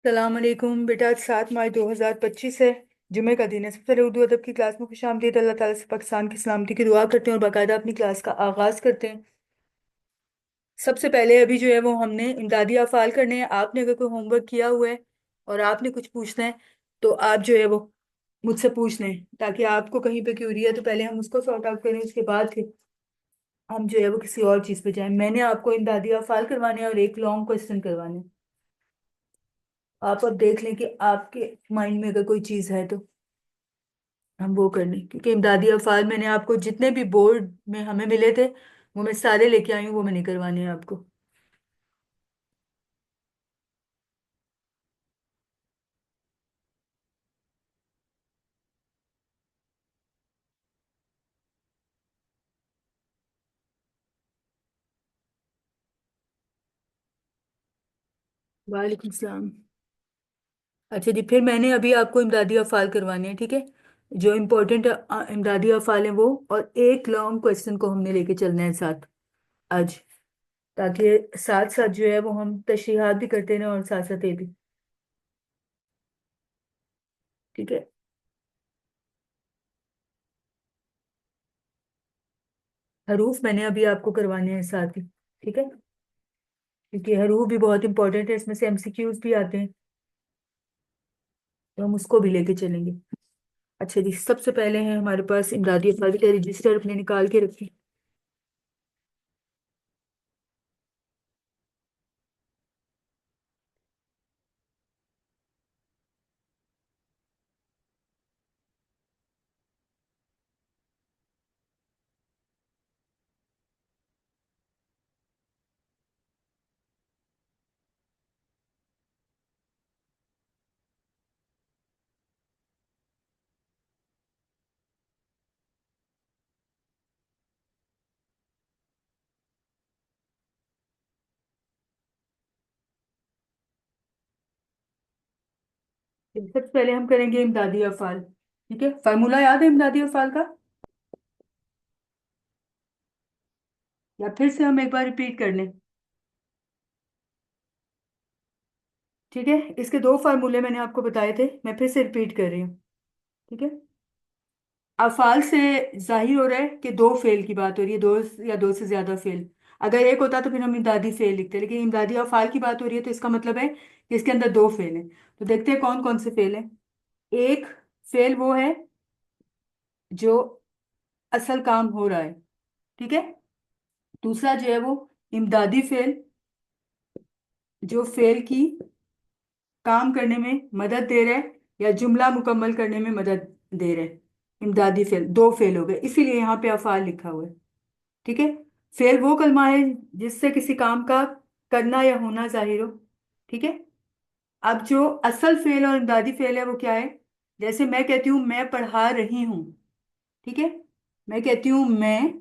सलाम अलैकुम बेटा। आज 7 मार्च 2025 है। जुमे का दिन है। सबसे पहले उर्दू अदब की क्लास में खुश आमदीद। अल्लाह ताला से पाकिस्तान की सलामती की दुआ करते हैं और बाकायदा अपनी क्लास का आगाज करते हैं। सबसे पहले अभी जो है वो हमने इमदादी अफ़ाल करने हैं। आपने अगर कोई होमवर्क किया हुआ है और आपने कुछ पूछना है तो आप जो है वो मुझसे पूछ लें, ताकि आपको कहीं पे क्यूरी है तो पहले हम उसको सॉर्ट आउट करें, उसके बाद फिर हम जो है वो किसी और चीज़ पे जाएं। मैंने आपको इमदादी अफ़ाल करवाने हैं और एक लॉन्ग क्वेश्चन करवाने हैं। आप अब देख लें कि आपके माइंड में अगर कोई चीज़ है तो हम वो कर लें, क्योंकि इमदादी अफ़ाल मैंने आपको जितने भी बोर्ड में हमें मिले थे वो मैं सारे लेके आई हूँ, वो मैंने करवाने हैं आपको। वालेकुम सलाम। अच्छा जी, फिर मैंने अभी आपको इमदादी अफ़ाल करवाने हैं, ठीक है। जो इम्पोर्टेंट इमदादी अफ़ाल हैं वो, और एक लॉन्ग क्वेश्चन को हमने लेके चलना है साथ आज, ताकि साथ साथ जो है वो हम तशरीहात भी करते रहें और साथ साथ ये भी। ठीक है। हरूफ मैंने अभी आपको करवाने हैं साथ ही, ठीक है, क्योंकि हरूफ भी बहुत इंपॉर्टेंट है, इसमें से एमसीक्यूज भी आते हैं, तो हम उसको भी लेके चलेंगे। अच्छा जी, सबसे पहले है हमारे पास इमदादी अफ़ाल का रजिस्टर, अपने निकाल के रखें। सबसे पहले हम करेंगे इमदादी अफ़ाल। ठीक है, फार्मूला याद है इमदादी अफ़ाल का, या फिर से हम एक बार रिपीट कर लें? ठीक है, इसके दो फार्मूले मैंने आपको बताए थे, मैं फिर से रिपीट कर रही हूँ। ठीक है। अफ़ाल से जाहिर हो रहा है कि दो फेल की बात हो रही है, दो या दो से ज्यादा फेल। अगर एक होता तो फिर हम इमदादी फेल लिखते, लेकिन इमदादी अफ़ाल की बात हो रही है तो इसका मतलब है कि इसके अंदर दो फेल हैं। तो देखते हैं कौन कौन से फेल हैं। एक फेल वो है जो असल काम हो रहा है, ठीक है। दूसरा जो है वो इमदादी फेल, जो फेल की काम करने में मदद दे रहा है या जुमला मुकम्मल करने में मदद दे रहा है। इमदादी फेल, दो फेल हो गए, इसीलिए यहाँ पे अफ़ाल लिखा हुआ है। ठीक है। फेल वो कलमा है जिससे किसी काम का करना या होना जाहिर हो। ठीक है। अब जो असल फेल और इमदादी फेल है वो क्या है? जैसे मैं कहती हूँ मैं पढ़ा रही हूँ, ठीक है। मैं कहती हूँ मैं,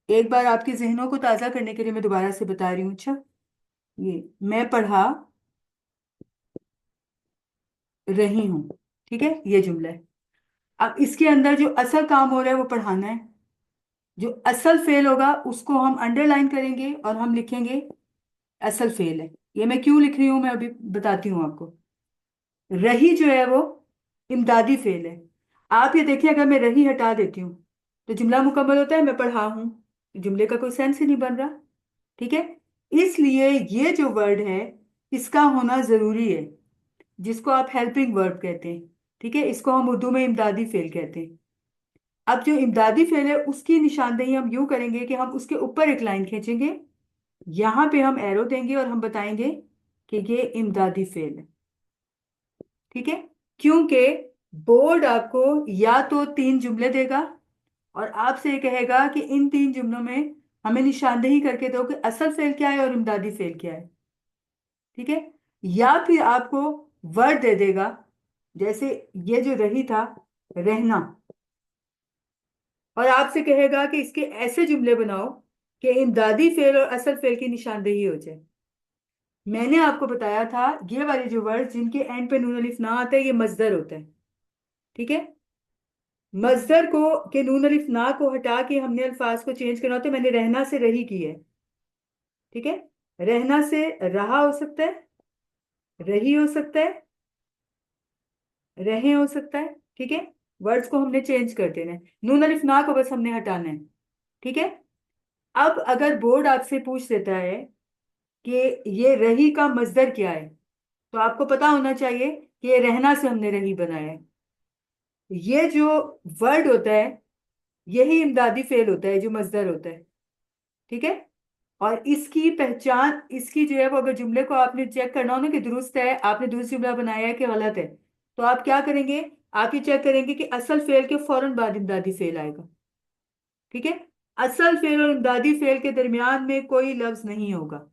एक बार आपके जहनों को ताज़ा करने के लिए मैं दोबारा से बता रही हूँ। अच्छा, ये मैं पढ़ा रही हूँ, ठीक है, ये जुमला है। अब इसके अंदर जो असल काम हो रहा है वो पढ़ाना है। जो असल फेल होगा उसको हम अंडरलाइन करेंगे और हम लिखेंगे असल फेल है। ये मैं क्यों लिख रही हूँ मैं अभी बताती हूँ आपको। रही जो है वो इमदादी फेल है। आप ये देखिए, अगर मैं रही हटा देती हूँ तो जुमला मुकम्मल होता है, मैं पढ़ा हूँ, जुमले का कोई सेंस ही नहीं बन रहा। ठीक है। इसलिए ये जो वर्ड है इसका होना जरूरी है, जिसको आप हेल्पिंग वर्ब कहते हैं। ठीक है, इसको हम उर्दू में इमदादी फेल कहते हैं। अब जो इमदादी फेल है उसकी निशानदेही हम यूं करेंगे कि हम उसके ऊपर एक लाइन खींचेंगे, यहां पे हम एरो देंगे और हम बताएंगे कि ये इमदादी फेल है। ठीक है। क्योंकि बोर्ड आपको या तो तीन जुमले देगा और आपसे ये कहेगा कि इन तीन जुमलों में हमें निशानदेही करके दो कि असल फेल क्या है और इमदादी फेल क्या है। ठीक है। या फिर आपको वर्ड दे देगा, जैसे ये जो रही था, रहना, और आपसे कहेगा कि इसके ऐसे जुमले बनाओ कि इमदादी फेल और असल फेल की निशानदेही हो जाए। मैंने आपको बताया था ये वाले जो वर्ड जिनके एंड पे नून अलिफ ना आता है ये मजदर होता है। ठीक है। मजदर को के नून अलिफ ना को हटा के हमने अल्फाज को चेंज करना, तो मैंने रहना से रही की है। ठीक है। रहना से रहा हो सकता है, रही हो सकता है, रहे हो सकता है। ठीक है, वर्ड्स को हमने चेंज कर देना है, नून अलिफ ना को बस हमने हटाना है। ठीक है। अब अगर बोर्ड आपसे पूछ देता है कि ये रही का मजदर क्या है, तो आपको पता होना चाहिए कि ये रहना से हमने रही बनाया है। ये जो वर्ड होता है, यही इमदादी फेल होता है जो मजदर होता है। ठीक है। और इसकी पहचान, इसकी जो है वो, अगर जुमले को आपने चेक करना हो ना कि दुरुस्त है, आपने दुरुस्त जुमला बनाया है कि गलत है, तो आप क्या करेंगे, आप ये चेक करेंगे कि असल फेल के फौरन बाद इमदादी फेल आएगा। ठीक है। असल फेल और इमदादी फेल के दरमियान में कोई लफ्ज नहीं होगा।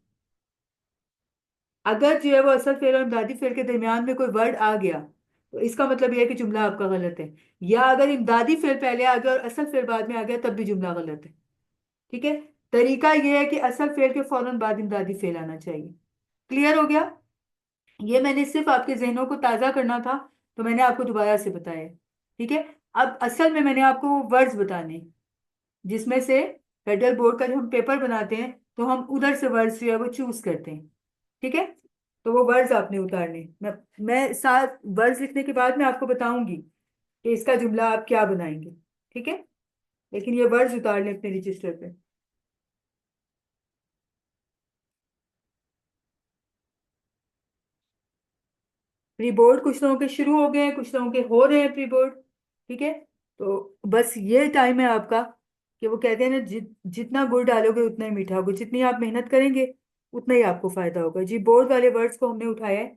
अगर जो है वो असल फेल और इमदादी फेल के दरमियान में कोई वर्ड आ गया, तो इसका मतलब यह है कि जुमला आपका गलत है। या अगर इमदादी फेल पहले आ गया और असल फेल बाद में आ गया, तब भी जुमला गलत है। ठीक है। तरीका यह है कि असल फेल के फौरन बाद इमदादी फेल आना चाहिए। क्लियर हो गया? ये मैंने सिर्फ आपके जहनों को ताज़ा करना था, तो मैंने आपको दोबारा से बताया। ठीक है। अब असल में मैंने आपको वो वर्ड्स बताने, जिसमें से फेडरल बोर्ड का जो हम पेपर बनाते हैं, तो हम उधर से वर्ड्स जो है वो चूज करते हैं। ठीक है। तो वो वर्ड्स आपने उतारने, मैं साथ वर्ड्स लिखने के बाद मैं आपको बताऊंगी कि इसका जुमला आप क्या बनाएंगे। ठीक है। लेकिन ये वर्ड्स उतार लें अपने रजिस्टर पे। प्री बोर्ड कुछ लोगों के शुरू हो गए हैं, कुछ लोगों के हो रहे हैं प्री बोर्ड। ठीक है। तो बस ये टाइम है आपका, कि वो कहते हैं ना, जितना गुड़ डालोगे उतना ही मीठा होगा, जितनी आप मेहनत करेंगे उतना ही आपको फायदा होगा। जी, बोर्ड वाले वर्ड्स को हमने उठाया है।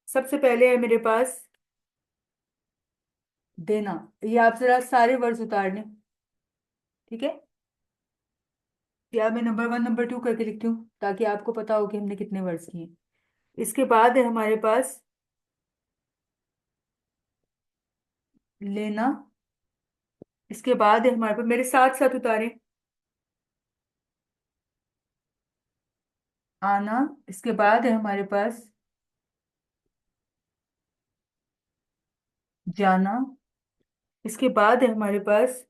सबसे पहले है मेरे पास देना। ये आप जरा सारे वर्ड्स उतार लें। ठीक है। या मैं नंबर वन नंबर टू करके लिखती हूँ, ताकि आपको पता हो कि हमने कितने वर्ड्स किए। इसके बाद है हमारे पास लेना। इसके बाद है हमारे पास, मेरे साथ साथ उतारें, आना। इसके बाद है हमारे पास जाना। इसके बाद है हमारे पास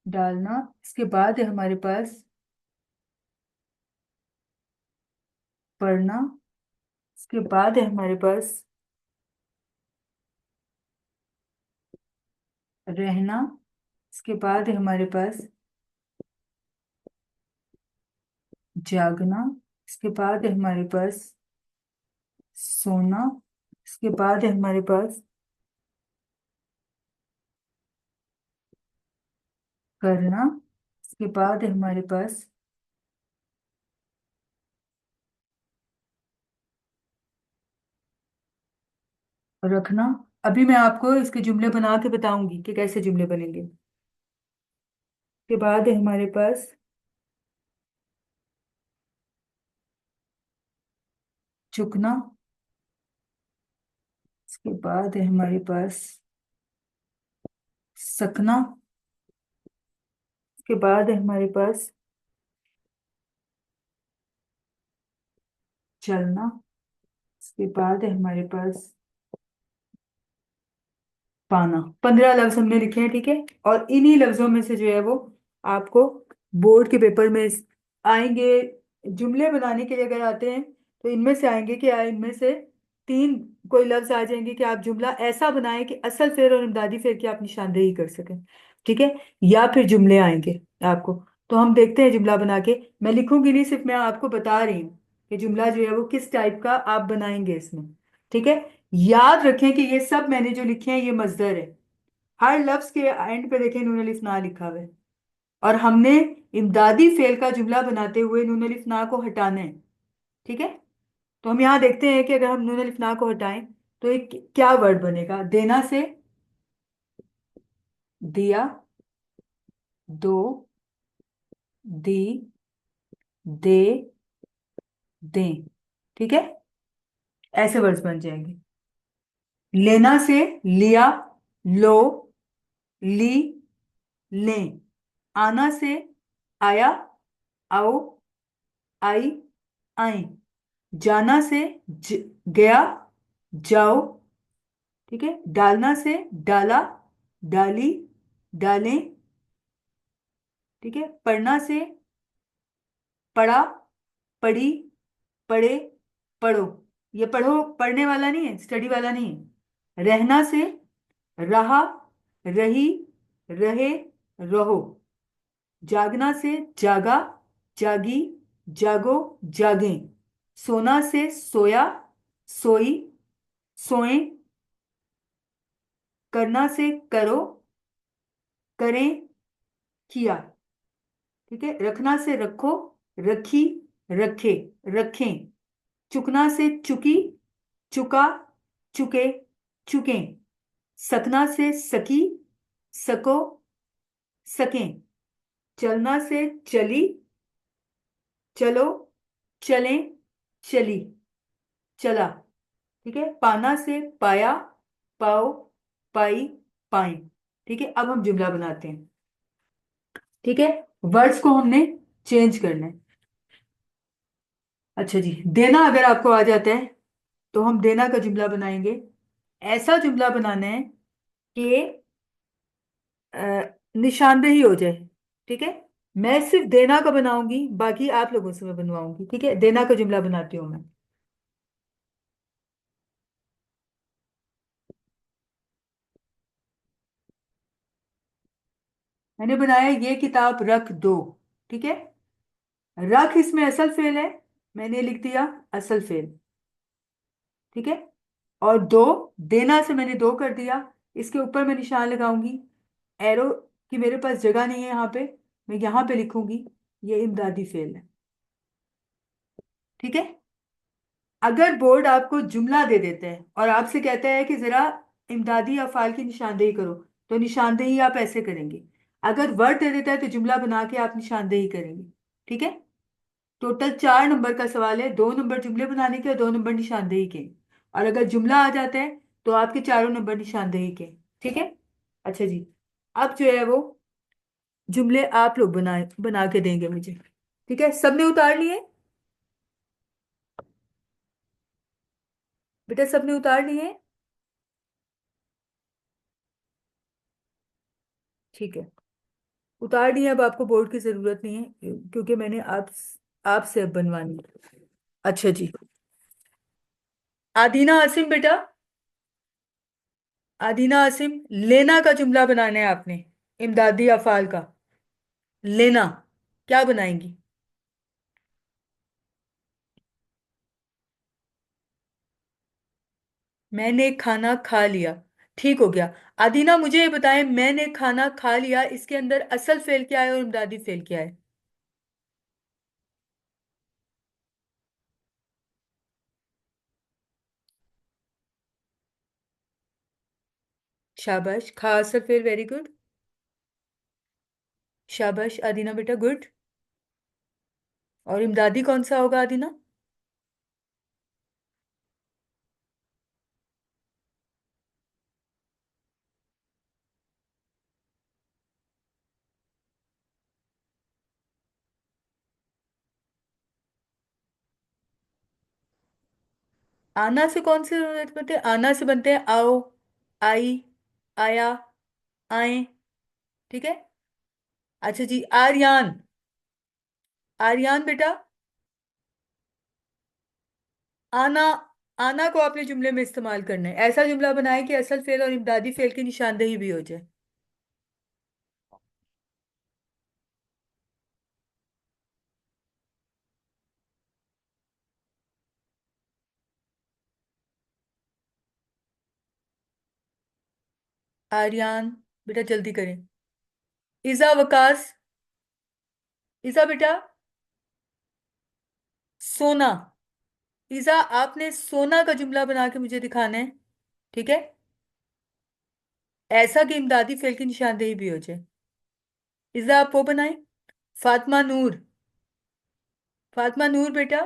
डालना। इसके बाद है हमारे पास पढ़ना। इसके बाद है हमारे पास रहना। इसके बाद है हमारे पास जागना। इसके बाद है हमारे पास सोना। इसके बाद है हमारे पास करना। इसके बाद है हमारे पास रखना। अभी मैं आपको इसके जुमले बना के बताऊंगी कि कैसे जुमले बनेंगे। इसके बाद है हमारे पास चुकना। इसके बाद है हमारे पास सकना। इसके बाद है हमारे पास चलना। इसके बाद है हमारे पास पाना। 15 लफ्ज हमने लिखे हैं। ठीक है। और इन्हीं लफ्जों में से जो है वो आपको बोर्ड के पेपर में आएंगे। जुमले बनाने के लिए अगर आते हैं, तो इनमें से आएंगे कि इनमें से तीन कोई लफ्ज आ जाएंगे कि आप जुमला ऐसा बनाएं कि असल फेर और इमदादी फेर की आप निशानदेही कर सकें। ठीक है। या फिर जुमले आएंगे आपको। तो हम देखते हैं जुमला बना के। मैं लिखूंगी नहीं, सिर्फ मैं आपको बता रही हूँ कि जुमला जो है वो किस टाइप का आप बनाएंगे इसमें। ठीक है। याद रखें कि ये सब मैंने जो लिखे हैं ये मजदर है। हर लफ्ज के एंड पे देखें नून अलिफ ना लिखा हुआ है। और हमने इमदादी फेल का जुमला बनाते हुए नून अलिफ ना को हटाना है। ठीक है। तो हम यहाँ देखते हैं कि अगर हम नून अलिफ ना को हटाएं, तो एक क्या वर्ड बनेगा। देना से दिया, दो, दी, दे, दें। ठीक है। ऐसे वर्ड्स बन जाएंगे। लेना से लिया, लो, ली, लें। आना से आया, आओ, आई, आए। जाना से गया, जाओ। ठीक है। डालना से डाला, डाली, डालें। ठीक है, पढ़ना से पढ़ा, पढ़ी, पढ़े, पढ़ो। ये पढ़ो पढ़ने वाला नहीं है, स्टडी वाला नहीं है। रहना से रहा, रही, रहे, रहो। जागना से जागा, जागी, जागो, जागें। सोना से सोया, सोई, सोए। करना से करो, करें, किया। ठीक है, रखना से रखो, रखी, रखे, रखें। चुकना से चुकी, चुका, चुके, चुकें। सकना से सकी, सको, सकें। चलना से चली, चलो, चलें, चली, चला। ठीक है, पाना से पाया, पाओ, पाई, पाए। ठीक है, अब हम जुमला बनाते हैं। ठीक है, वर्ड्स को हमने चेंज करना है। अच्छा जी, देना अगर आपको आ जाता है तो हम देना का जुमला बनाएंगे। ऐसा जुमला बनाना है कि निशानदेही हो जाए। ठीक है, मैं सिर्फ देना का बनाऊंगी, बाकी आप लोगों से मैं बनवाऊंगी। ठीक है, देना का जुमला बनाती हूँ मैं। मैंने बनाया ये किताब रख दो। ठीक है, रख इसमें असल फेल है, मैंने लिख दिया असल फेल। ठीक है, और दो, देना से मैंने दो कर दिया। इसके ऊपर मैं निशान लगाऊंगी एरो की, मेरे पास जगह नहीं है यहाँ पे, मैं यहाँ पे लिखूंगी ये इमदादी फेल है। ठीक है, अगर बोर्ड आपको जुमला दे देता है और आपसे कहता है कि जरा इमदादी अफाल की निशानदेही करो, तो निशानदेही आप ऐसे करेंगे। अगर वर्ड दे देता है तो जुमला बना के आप निशानदेही करेंगे। ठीक है, टोटल 4 नंबर का सवाल है, 2 नंबर जुमले बनाने के और 2 नंबर निशानदेही के। और अगर जुमला आ जाता है तो आपके चारों नंबर निशानदेही के। ठीक है, अच्छा जी, अब जो है वो जुमले आप लोग बना बना के देंगे मुझे। ठीक है, सबने उतार लिए? बेटा सबने उतार लिए? ठीक है, उतार दिए। अब आपको बोर्ड की जरूरत नहीं है क्योंकि मैंने आपसे अब बनवानी है। अच्छा जी, आदीना आसिम बेटा, आदीना आसिम, लेना का जुमला बनाना है आपने, इमदादी अफाल का। लेना क्या बनाएंगी? मैंने खाना खा लिया। ठीक हो गया। आदीना मुझे ये बताएं, मैंने खाना खा लिया, इसके अंदर असल फेल क्या है और इमदादी फेल क्या है? शाबाश, खा असल फेल, वेरी गुड। शाबाश आदीना बेटा, गुड। और इमदादी कौन सा होगा आदीना? आना से कौन से बनते हैं? आना से बनते हैं आओ, आई, आया, आए। ठीक है, अच्छा जी, आर्यान, आर्यान बेटा, आना, आना को आपने जुमले में इस्तेमाल करना है। ऐसा जुमला बनाए कि असल फेल और इमदादी फेल की निशानदेही भी हो जाए। आर्यान बेटा जल्दी करें। इजा वकास, इजा बेटा, सोना। इजा आपने सोना का जुमला बना के मुझे दिखाना है। ठीक है, ऐसा कि इमदादी फेल की निशानदेही भी हो जाए। इजा आप वो बनाए। फातिमा नूर, फातिमा नूर बेटा,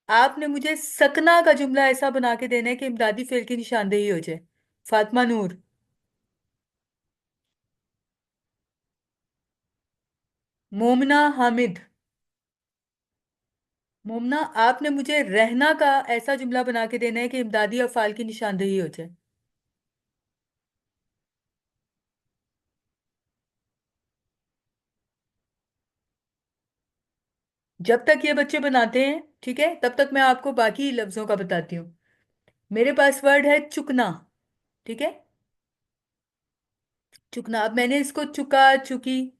आपने मुझे सकना का जुमला ऐसा बना के देना है कि इमदादी फेल की निशानदेही हो जाए। फातिमा नूर। मोमना हामिद, मोमना आपने मुझे रहना का ऐसा जुमला बना के देना है कि इमदादी अफाल की निशानदेही हो जाए। जब तक ये बच्चे बनाते हैं, ठीक है, तब तक मैं आपको बाकी लफ्जों का बताती हूँ। मेरे पास वर्ड है चुकना। ठीक है, चुकना। अब मैंने इसको चुका, चुकी,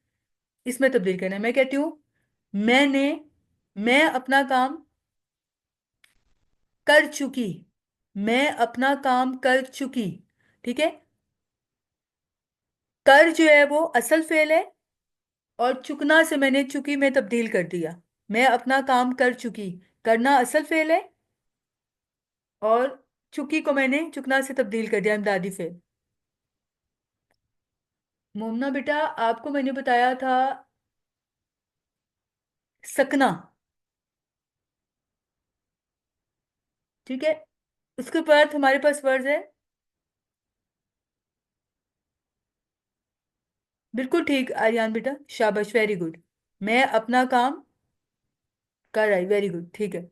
इसमें तब्दील करना है। मैं कहती हूँ मैंने, मैं अपना काम कर चुकी, मैं अपना काम कर चुकी। ठीक है, कर जो है वो असल फेल है, और चुकना से मैंने चुकी में तब्दील कर दिया। मैं अपना काम कर चुकी, करना असल फेल है, और चुकी को मैंने चुकना से तब्दील कर दिया, इमदादी फेल। मोमना बेटा, आपको मैंने बताया था सकना। ठीक है, उसके बाद हमारे पास वर्ड है, बिल्कुल ठीक आर्यन बेटा, शाबाश, वेरी गुड। मैं अपना काम कर रही, वेरी गुड, ठीक है।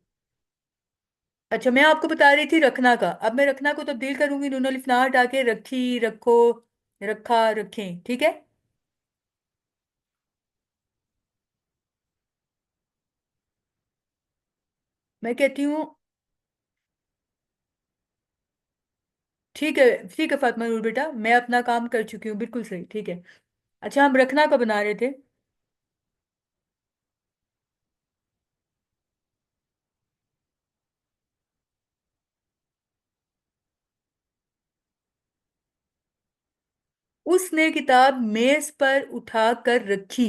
अच्छा, मैं आपको बता रही थी रखना का। अब मैं रखना को तब्दील करूंगी, नून अलिफ ना हटा के रखी, रखो, रखा, रखें। ठीक है, मैं कहती हूँ, ठीक है, ठीक है फातिमा नूर बेटा, मैं अपना काम कर चुकी हूँ, बिल्कुल सही, ठीक है। अच्छा, हम रखना का बना रहे थे। उसने किताब मेज पर उठा कर रखी।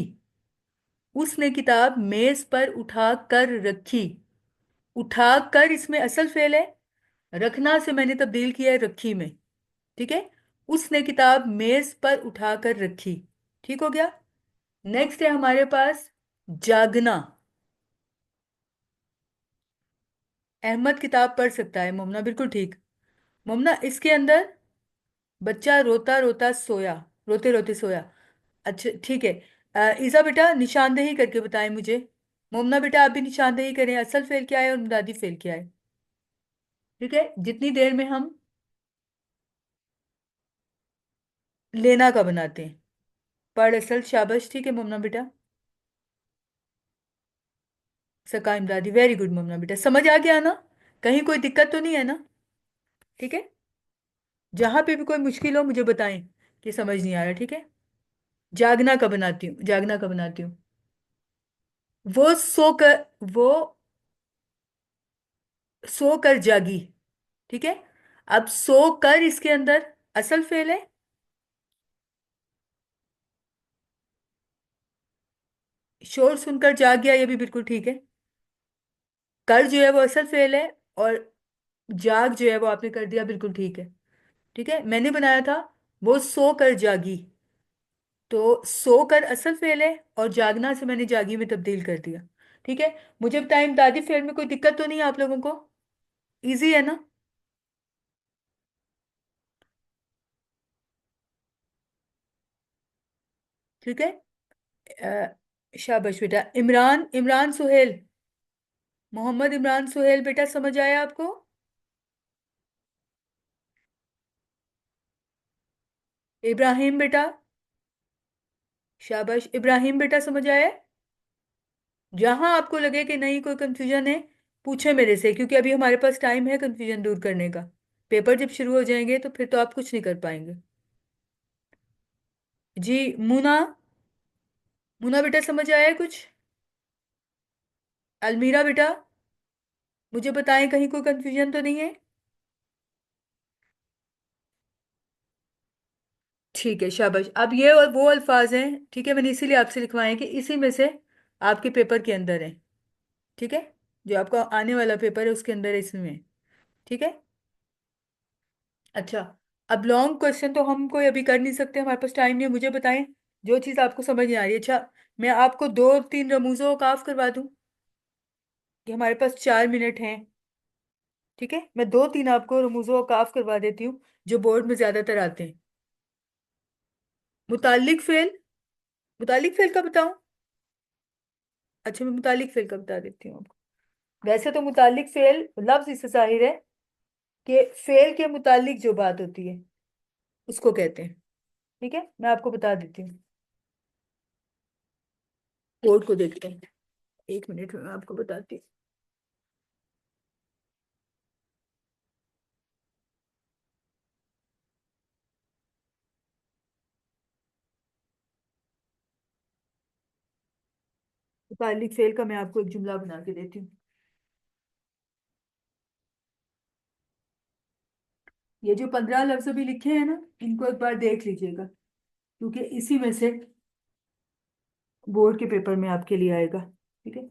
उसने किताब मेज पर उठा कर रखी। उठा कर इसमें असल फेल है, रखना से मैंने तब्दील किया है रखी में। ठीक है, उसने किताब मेज पर उठा कर रखी। ठीक हो गया। नेक्स्ट है हमारे पास जागना। अहमद किताब पढ़ सकता है, मोमना बिल्कुल ठीक। मोमना, इसके अंदर बच्चा रोता रोता सोया, रोते रोते सोया। अच्छा ठीक है। ईजा बेटा, निशानदेही करके बताएं मुझे। मोमना बेटा, आप भी निशानदेही करें, असल फेल क्या है और मुदादी फेल क्या है। ठीक है, जितनी देर में हम लेना का बनाते हैं। पढ़ असल, शाबाश, ठीक है मोमना बेटा। सका इमदादी, वेरी गुड मोमना बेटा, समझ आ गया ना? कहीं कोई दिक्कत तो नहीं है ना? ठीक है, जहां पे भी कोई मुश्किल हो मुझे बताएं कि समझ नहीं आ रहा। ठीक है, जागना का बनाती हूँ, जागना का बनाती हूँ। वो सोकर, वो सोकर जागी। ठीक है, अब सोकर इसके अंदर असल फेल है। शोर सुनकर जाग गया, ये भी बिल्कुल ठीक है। कर जो है वो असल फेल है, और जाग जो है वो आपने कर दिया, बिल्कुल ठीक है। ठीक है, मैंने बनाया था वो सो कर जागी, तो सो कर असल फेल है, और जागना से मैंने जागी में तब्दील कर दिया। ठीक है, मुझे बताएं दादी फेल में कोई दिक्कत तो नहीं है आप लोगों को? इजी है ना? ठीक है। शाबाश बेटा। इमरान, इमरान सुहेल, मोहम्मद इमरान सुहेल बेटा, समझ आया आपको? इब्राहिम बेटा, शाबाश इब्राहिम बेटा, समझ आया? जहां आपको लगे कि नहीं कोई कंफ्यूजन है, पूछे मेरे से, क्योंकि अभी हमारे पास टाइम है कंफ्यूजन दूर करने का। पेपर जब शुरू हो जाएंगे तो फिर तो आप कुछ नहीं कर पाएंगे। जी, मुना, मुना बेटा, समझ आया है कुछ? अलमीरा बेटा, मुझे बताएं कहीं कोई कंफ्यूजन तो नहीं है? ठीक है, शाबाश। अब ये और वो अल्फाज हैं, ठीक है, मैंने इसीलिए आपसे लिखवाए हैं कि इसी में से आपके पेपर के अंदर है। ठीक है, जो आपका आने वाला पेपर है उसके अंदर है, इसमें। ठीक है। अच्छा, अब लॉन्ग क्वेश्चन तो हम कोई अभी कर नहीं सकते, हमारे पास टाइम नहीं है। मुझे बताएं जो चीज़ आपको समझ नहीं आ रही है। अच्छा, मैं आपको दो तीन रमूजों का काफ करवा दूं, कि हमारे पास 4 मिनट हैं। ठीक है, मैं दो तीन आपको रमूजों का काफ करवा देती हूँ, जो बोर्ड में ज्यादातर आते हैं। मुतालिक फेल, मुतालिक फेल का बताऊं? अच्छा, मैं मुतालिक फेल का बता देती हूँ आपको। वैसे तो मुतालिक फेल लफ्ज इससे जाहिर है कि फेल के मुतालिक जो बात होती है उसको कहते हैं। ठीक है, मैं आपको बता देती हूँ, कोड को देखते हैं। एक मिनट में मैं आपको बताती हूँ। मुतालिक फेल का मैं आपको एक जुमला बना के देती हूँ। ये जो 15 लफ्ज अभी लिखे हैं ना, इनको एक बार देख लीजिएगा, क्योंकि इसी में से बोर्ड के पेपर में आपके लिए आएगा। ठीक है।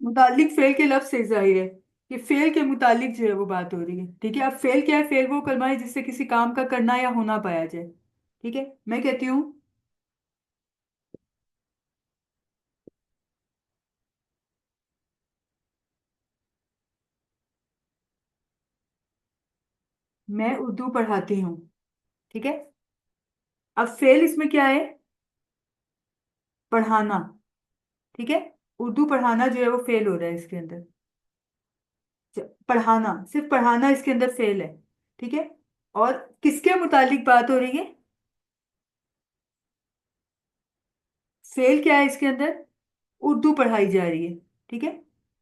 मुतालिक फेल के लफ्ज से जाहिर है कि फेल के मुतालिक जो है वो बात हो रही है। ठीक है। अब फेल क्या है? फेल वो कलमा है जिससे किसी काम का करना या होना पाया जाए। ठीक है। मैं कहती हूँ, मैं उर्दू पढ़ाती हूँ। ठीक है। अब फेल इसमें क्या है? पढ़ाना। ठीक है। उर्दू पढ़ाना जो है वो फेल हो रहा है इसके अंदर। पढ़ाना, सिर्फ पढ़ाना इसके अंदर फेल है। ठीक है। और किसके मुतालिक बात हो रही है? फेल क्या है इसके अंदर? उर्दू पढ़ाई जा रही है। ठीक है।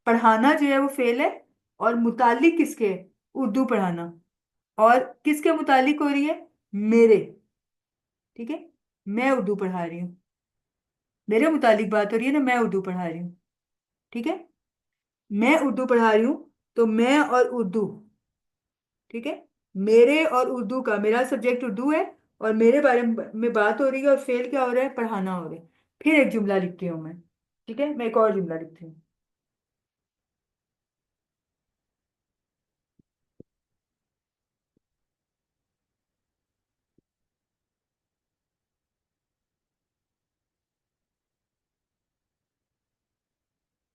पढ़ाना जो है वो फेल है, और मुतालिक किसके है? उर्दू पढ़ाना। और किसके मुतालिक हो रही है? मेरे। ठीक है। मैं उर्दू पढ़ा रही हूँ। मेरे मुतालिक बात हो रही है ना, मैं उर्दू पढ़ा रही हूँ। ठीक है। मैं उर्दू पढ़ा रही हूँ, तो मैं और उर्दू। ठीक है। मेरे और उर्दू का, मेरा सब्जेक्ट उर्दू है, और मेरे बारे में बात हो रही है, और फेल क्या हो रहा है? पढ़ाना हो रहा है। फिर एक जुमला लिखती हूँ मैं। ठीक है। मैं एक और जुमला लिखती हूँ।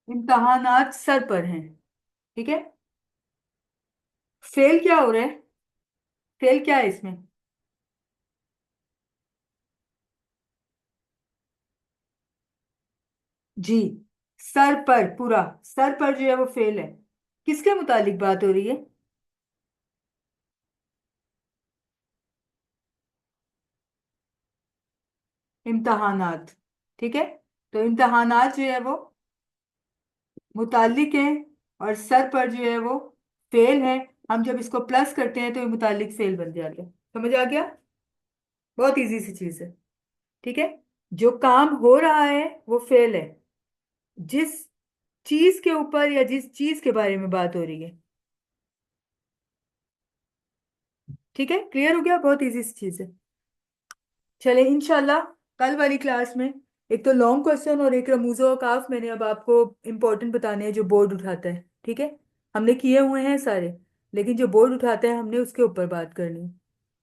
इम्तहानात सर पर हैं। ठीक है। फेल क्या हो रहा है? फेल क्या है इसमें? जी। सर पर, पूरा सर पर जो है वो फेल है। किसके मुतालिक बात हो रही है? इम्तहानात। ठीक है। तो इम्तहानात जो है वो मुतालिक है, और सर पर जो है वो फेल है। हम जब इसको प्लस करते हैं तो ये मुतालिक फेल बन जाता है। समझ आ गया? बहुत इजी सी चीज है। ठीक है। जो काम हो रहा है वो फेल है, जिस चीज के ऊपर या जिस चीज के बारे में बात हो रही है। ठीक है। क्लियर हो गया? बहुत इजी सी चीज है। चले इंशाल्लाह कल वाली क्लास में एक तो लॉन्ग क्वेश्चन और एक रमूज़ और काफ मैंने अब आपको इम्पोर्टेंट बताने हैं, जो बोर्ड उठाता है। ठीक है। हमने किए हुए हैं सारे, लेकिन जो बोर्ड उठाता है हमने उसके ऊपर बात करनी है।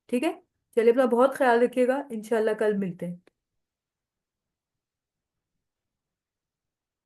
ठीक है। चलिए, अपना बहुत ख्याल रखिएगा। इंशाल्लाह कल मिलते हैं।